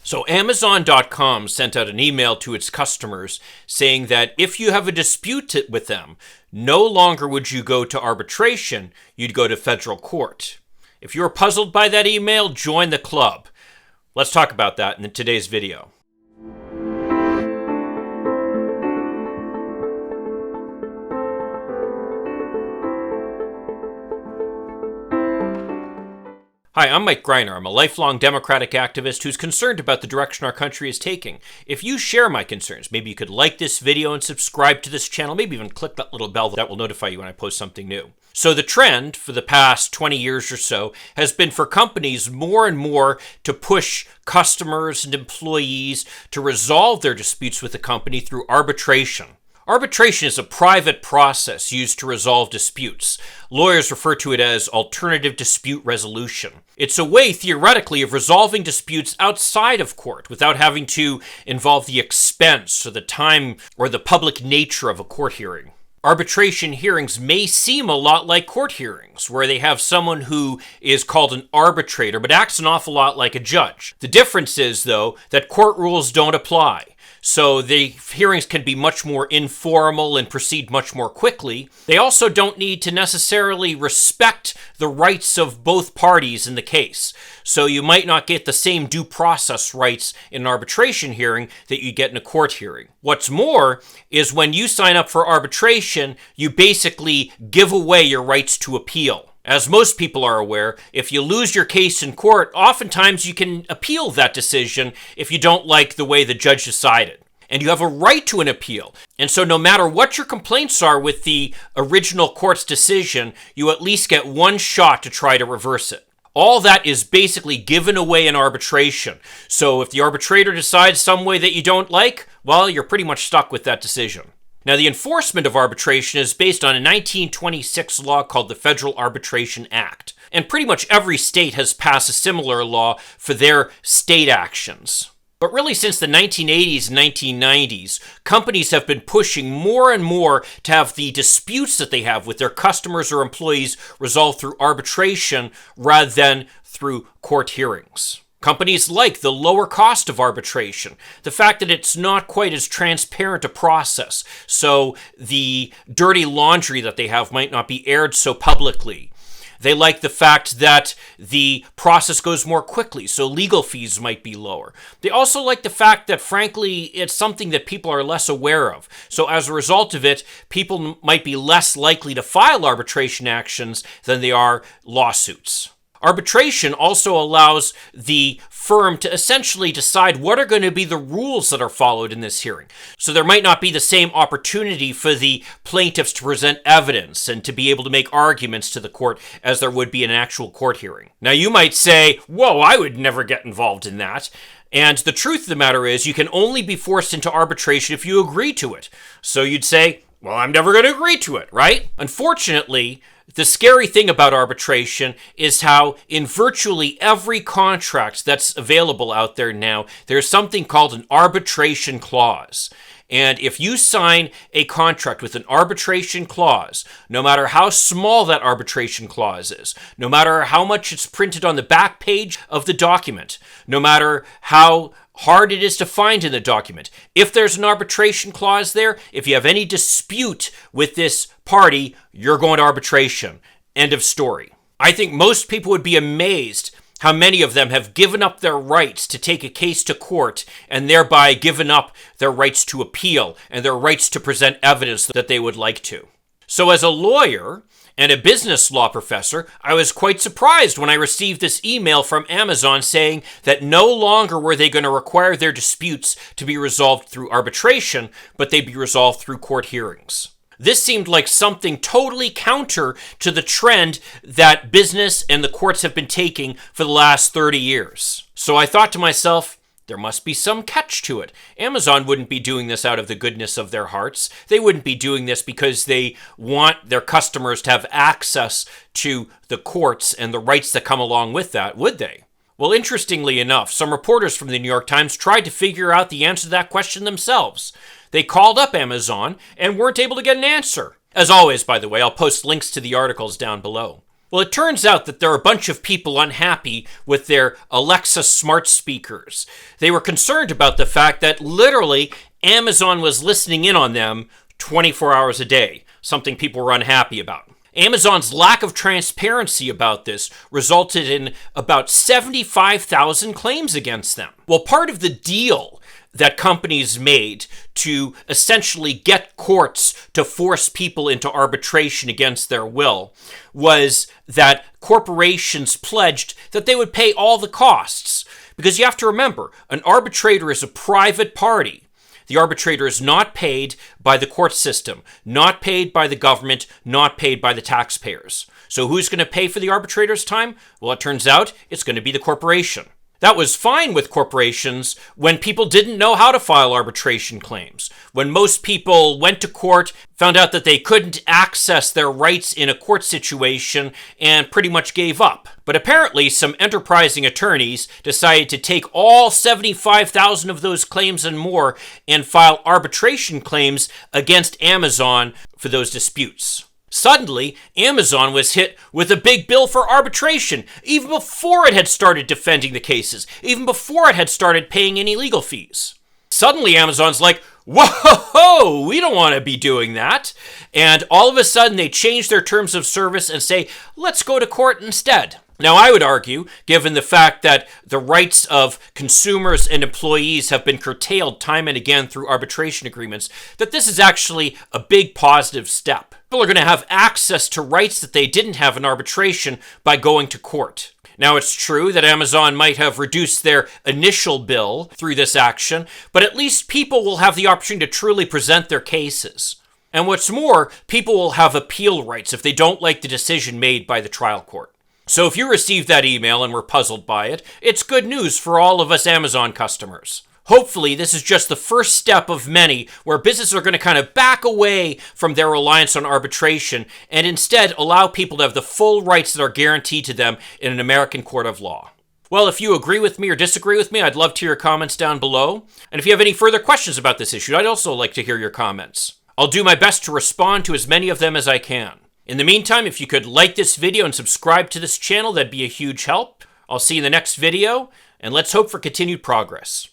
So Amazon.com sent out an email to its customers saying that if you have a dispute with them, no longer would you go to arbitration, you'd go to federal court. If you're puzzled by that email, join the club. Let's talk about that in today's video. Hi, I'm Mike Greiner. I'm a lifelong Democratic activist who's concerned about the direction our country is taking. If you share my concerns, maybe you could like this video and subscribe to this channel, maybe even click that little bell that will notify you when I post something new. So the trend for the past 20 years or so has been for companies more and more to push customers and employees to resolve their disputes with the company through arbitration. Arbitration is a private process used to resolve disputes. Lawyers refer to it as alternative dispute resolution. It's a way, theoretically, of resolving disputes outside of court without having to involve the expense or the time or the public nature of a court hearing. Arbitration hearings may seem a lot like court hearings, where they have someone who is called an arbitrator but acts an awful lot like a judge. The difference is, though, that court rules don't apply. So the hearings can be much more informal and proceed much more quickly. They also don't need to necessarily respect the rights of both parties in the case. So you might not get the same due process rights in an arbitration hearing that you get in a court hearing. What's more is when you sign up for arbitration, you basically give away your rights to appeal. As most people are aware, if you lose your case in court, oftentimes you can appeal that decision if you don't like the way the judge decided. And you have a right to an appeal. And so no matter what your complaints are with the original court's decision, you at least get one shot to try to reverse it. All that is basically given away in arbitration. So if the arbitrator decides some way that you don't like, well, you're pretty much stuck with that decision. Now, the enforcement of arbitration is based on a 1926 law called the Federal Arbitration Act. And pretty much every state has passed a similar law for their state actions. But really, since the 1980s and 1990s, companies have been pushing more and more to have the disputes that they have with their customers or employees resolved through arbitration rather than through court hearings. Companies like the lower cost of arbitration, the fact that it's not quite as transparent a process, so the dirty laundry that they have might not be aired so publicly. They like the fact that the process goes more quickly, so legal fees might be lower. They also like the fact that, frankly, it's something that people are less aware of. So as a result of it, people might be less likely to file arbitration actions than they are lawsuits. Arbitration also allows the firm to essentially decide what are going to be the rules that are followed in this hearing. So there might not be the same opportunity for the plaintiffs to present evidence and to be able to make arguments to the court as there would be in an actual court hearing. Now you might say, whoa, I would never get involved in that. And the truth of the matter is you can only be forced into arbitration if you agree to it. So you'd say, well, I'm never going to agree to it, right? Unfortunately, the scary thing about arbitration is how in virtually every contract that's available out there now, there's something called an arbitration clause. And if you sign a contract with an arbitration clause, no matter how small that arbitration clause is, no matter how much it's printed on the back page of the document, no matter how hard it is to find in the document, if there's an arbitration clause there, if you have any dispute with this party, you're going to arbitration. End of story. I think most people would be amazed how many of them have given up their rights to take a case to court and thereby given up their rights to appeal and their rights to present evidence that they would like to. So as a lawyer and a business law professor, I was quite surprised when I received this email from Amazon saying that no longer were they going to require their disputes to be resolved through arbitration, but they'd be resolved through court hearings. This seemed like something totally counter to the trend that business and the courts have been taking for the last 30 years. So I thought to myself, there must be some catch to it. Amazon wouldn't be doing this out of the goodness of their hearts. They wouldn't be doing this because they want their customers to have access to the courts and the rights that come along with that, would they? Well, interestingly enough, some reporters from the New York Times tried to figure out the answer to that question themselves. They called up Amazon and weren't able to get an answer. As always, by the way, I'll post links to the articles down below. Well, it turns out that there are a bunch of people unhappy with their Alexa smart speakers. They were concerned about the fact that literally Amazon was listening in on them 24 hours a day, something people were unhappy about. Amazon's lack of transparency about this resulted in about 75,000 claims against them. Well, part of the deal that companies made to essentially get courts to force people into arbitration against their will was that corporations pledged that they would pay all the costs. Because you have to remember, an arbitrator is a private party. The arbitrator is not paid by the court system, not paid by the government, not paid by the taxpayers. So who's going to pay for the arbitrator's time? Well, it turns out it's going to be the corporation. That was fine with corporations when people didn't know how to file arbitration claims. When most people went to court, found out that they couldn't access their rights in a court situation, and pretty much gave up. But apparently, some enterprising attorneys decided to take all 75,000 of those claims and more and file arbitration claims against Amazon for those disputes. Suddenly, Amazon was hit with a big bill for arbitration, even before it had started defending the cases, even before it had started paying any legal fees. Suddenly, Amazon's like, whoa, we don't want to be doing that. And all of a sudden, they change their terms of service and say, let's go to court instead. Now, I would argue, given the fact that the rights of consumers and employees have been curtailed time and again through arbitration agreements, that this is actually a big positive step. People are going to have access to rights that they didn't have in arbitration by going to court. Now, it's true that Amazon might have reduced their initial bill through this action, but at least people will have the opportunity to truly present their cases. And what's more, people will have appeal rights if they don't like the decision made by the trial court. So if you received that email and were puzzled by it, it's good news for all of us Amazon customers. Hopefully, this is just the first step of many where businesses are going to kind of back away from their reliance on arbitration and instead allow people to have the full rights that are guaranteed to them in an American court of law. Well, if you agree with me or disagree with me, I'd love to hear your comments down below. And if you have any further questions about this issue, I'd also like to hear your comments. I'll do my best to respond to as many of them as I can. In the meantime, if you could like this video and subscribe to this channel, that'd be a huge help. I'll see you in the next video, and let's hope for continued progress.